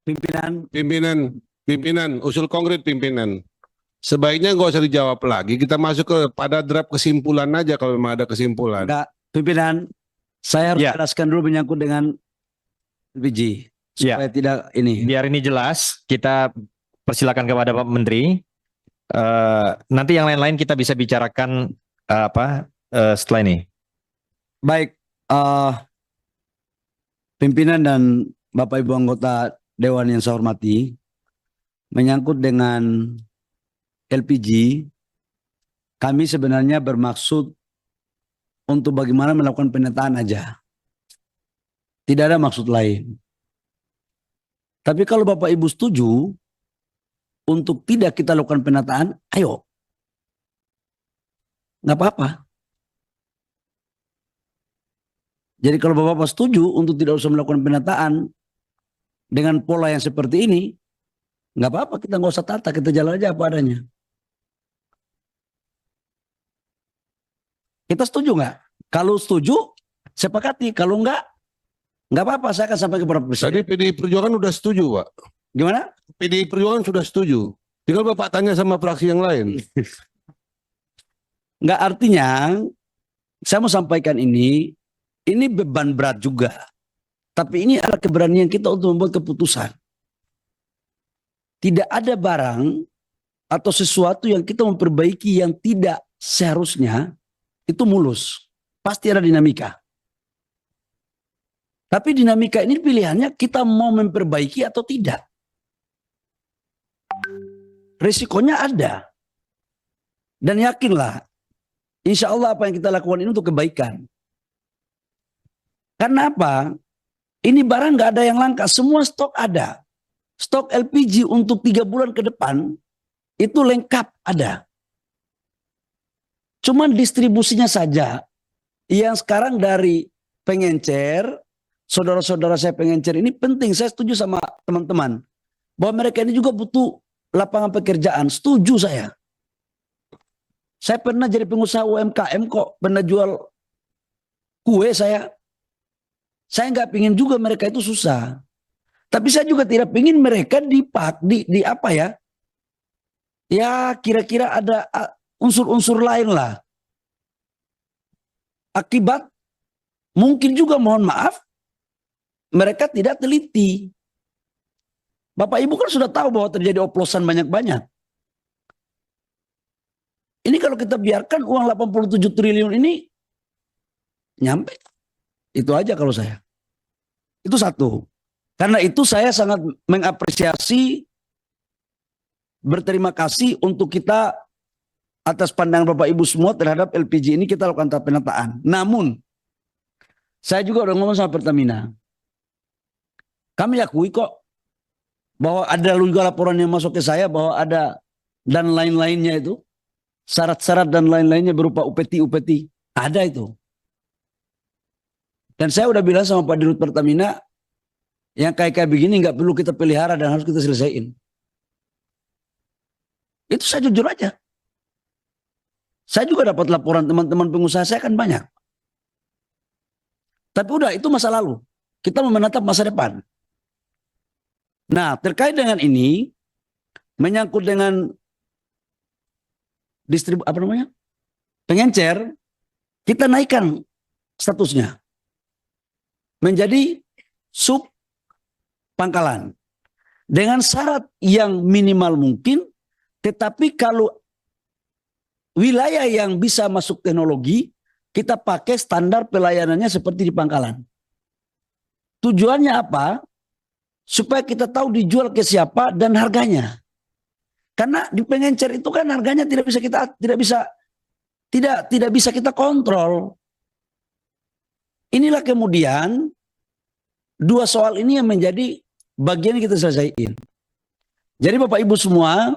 Pimpinan, Pimpinan, usul konkret pimpinan. Sebaiknya nggak usah dijawab lagi. Kita masuk pada draft kesimpulan aja kalau memang ada kesimpulan. enggak, pimpinan, saya harus Ya. jelaskan dulu menyangkut dengan LPG supaya tidak ini. Biar ini jelas, kita persilakan kepada Pak Menteri. Nanti yang lain-lain kita bisa bicarakan setelah ini. Baik, pimpinan dan Bapak Ibu anggota Dewan yang saya hormati, menyangkut dengan LPG, kami sebenarnya bermaksud untuk bagaimana melakukan penataan aja. Tidak ada maksud lain. Tapi kalau Bapak Ibu setuju untuk tidak kita lakukan penataan, ayo. Nggak apa-apa. Jadi kalau Bapak-Bapak setuju untuk tidak usah melakukan penataan dengan pola yang seperti ini, nggak apa-apa, kita nggak usah tata, kita jalan aja apa adanya. Kita setuju nggak? Kalau setuju, sepakati. Kalau nggak apa-apa, saya akan sampai kepada Presiden. Tadi PDI Perjuangan sudah setuju, Pak. Gimana? PDI Perjuangan sudah setuju. Tinggal Bapak tanya sama fraksi yang lain. Nggak, artinya, saya mau sampaikan ini beban berat juga. Tapi ini adalah keberanian kita untuk membuat keputusan. Tidak ada barang atau sesuatu yang kita memperbaiki yang tidak seharusnya itu mulus. Pasti ada dinamika. Tapi dinamika ini pilihannya kita mau memperbaiki atau tidak. Risikonya ada. Dan yakinlah, insya Allah apa yang kita lakukan ini untuk kebaikan. Karena apa? Ini barang nggak ada yang langka, semua stok ada. Stok LPG untuk 3 bulan ke depan itu lengkap ada. Cuman distribusinya saja yang sekarang dari pengencer, saudara-saudara saya pengencer ini penting. Saya setuju sama teman-teman bahwa mereka ini juga butuh lapangan pekerjaan. Setuju saya. Saya pernah jadi pengusaha UMKM kok, pernah jual kue saya. Saya nggak pingin juga mereka itu susah. Tapi saya juga tidak pingin mereka di apa ya? Ya kira-kira ada unsur-unsur lain lah. Akibat mungkin juga mohon maaf mereka tidak teliti. Bapak Ibu kan sudah tahu bahwa terjadi oplosan banyak-banyak. Ini kalau kita biarkan uang 87 triliun ini nyampe. Itu aja kalau saya. Itu satu. Karena itu saya sangat mengapresiasi, berterima kasih untuk kita atas pandangan Bapak Ibu semua terhadap LPG ini kita lakukan tahap penataan. Namun, saya juga udah ngomong sama Pertamina. Kami akui kok bahwa ada juga laporan yang masuk ke saya bahwa ada dan lain-lainnya itu. Syarat-syarat dan lain-lainnya berupa UPT. Ada itu. Dan saya udah bilang sama Pak Dirut Pertamina, yang kayak begini nggak perlu kita pelihara dan harus kita selesaiin. Itu saya jujur aja. Saya juga dapat laporan teman-teman pengusaha saya kan banyak. Tapi udah itu masa lalu. Kita mau menatap masa depan. Nah terkait dengan ini, menyangkut dengan pengencer, kita naikkan statusnya menjadi sub pangkalan dengan syarat yang minimal mungkin, tetapi kalau wilayah yang bisa masuk teknologi kita pakai standar pelayanannya seperti di pangkalan. Tujuannya apa? Supaya kita tahu dijual ke siapa dan harganya. Karena di pengencer itu kan harganya tidak bisa kita kontrol. Inilah kemudian dua soal ini yang menjadi bagian yang kita selesaikan. Jadi Bapak Ibu semua,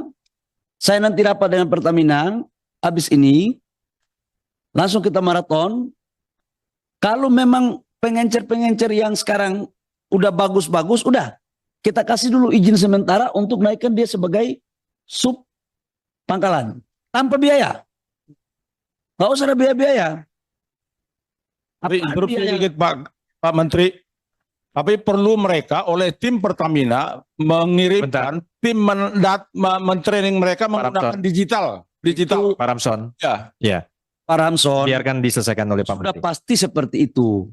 saya nanti rapat dengan Pertamina, habis ini langsung kita maraton. Kalau memang pengencer-pengencer yang sekarang udah bagus-bagus, udah kita kasih dulu izin sementara untuk naikkan dia sebagai sub pangkalan tanpa biaya. Nggak usah ada biaya-biaya. Interupsi sedikit Pak Menteri. Tapi perlu mereka oleh tim Pertamina mengirimkan tim mentraining mereka menggunakan digital. Pak Ramson, Ya. ya, Pak Ramson, biarkan diselesaikan oleh Pak sudah Menteri. pasti seperti itu.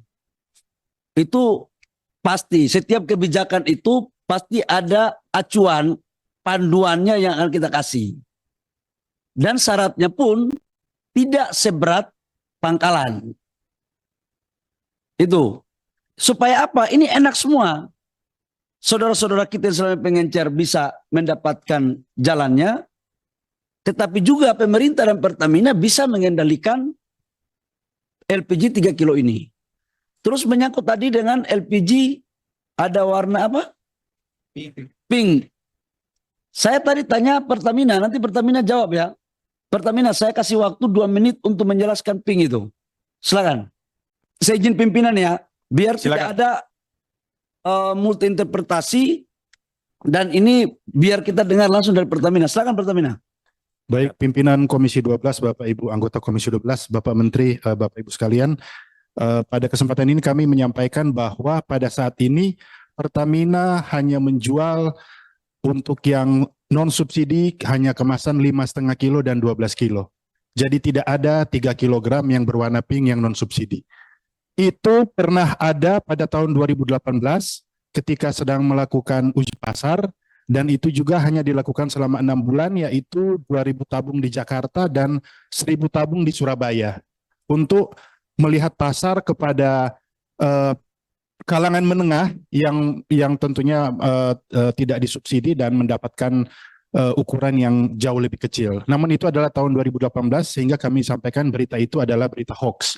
Itu pasti. Setiap kebijakan itu pasti ada acuan panduannya yang akan kita kasih. Dan syaratnya pun tidak seberat Pangkalan. Itu. Supaya apa? Ini enak semua. Saudara-saudara kita yang selama pengencer bisa mendapatkan jalannya. Tetapi juga pemerintah dan Pertamina bisa mengendalikan LPG 3 kilo ini. Terus menyangkut tadi dengan LPG ada warna apa? Pink. Saya tadi tanya Pertamina, nanti Pertamina jawab ya. Pertamina, saya kasih waktu 2 menit untuk menjelaskan pink itu. Silakan. Saya izin pimpinan ya, biar tidak ada multi interpretasi dan ini biar kita dengar langsung dari Pertamina. Silakan Pertamina. Baik, pimpinan Komisi 12, Bapak Ibu anggota Komisi 12, Bapak Menteri, Bapak Ibu sekalian, pada kesempatan ini kami menyampaikan bahwa pada saat ini Pertamina hanya menjual untuk yang non subsidi hanya kemasan 5,5 kilo dan 12 kilo. Jadi tidak ada 3 kilogram yang berwarna pink yang non subsidi. Itu pernah ada pada tahun 2018 ketika sedang melakukan uji pasar. Dan itu juga hanya dilakukan selama 6 bulan, yaitu 2.000 tabung di Jakarta dan 1.000 tabung di Surabaya. Untuk melihat pasar kepada kalangan menengah yang tentunya tidak disubsidi dan mendapatkan ukuran yang jauh lebih kecil. Namun itu adalah tahun 2018 sehingga kami sampaikan berita itu adalah berita hoax.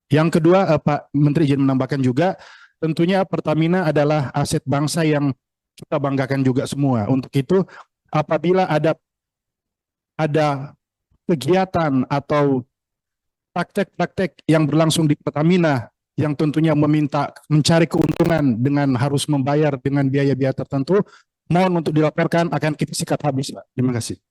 Yang kedua, Pak Menteri izin menambahkan juga, tentunya Pertamina adalah aset bangsa yang kita banggakan juga semua. Untuk itu apabila ada kegiatan atau praktek-praktek yang berlangsung di Pertamina yang tentunya mencari keuntungan dengan harus membayar dengan biaya-biaya tertentu, mohon untuk dilaporkan, akan kita sikat habis, Pak. Terima kasih.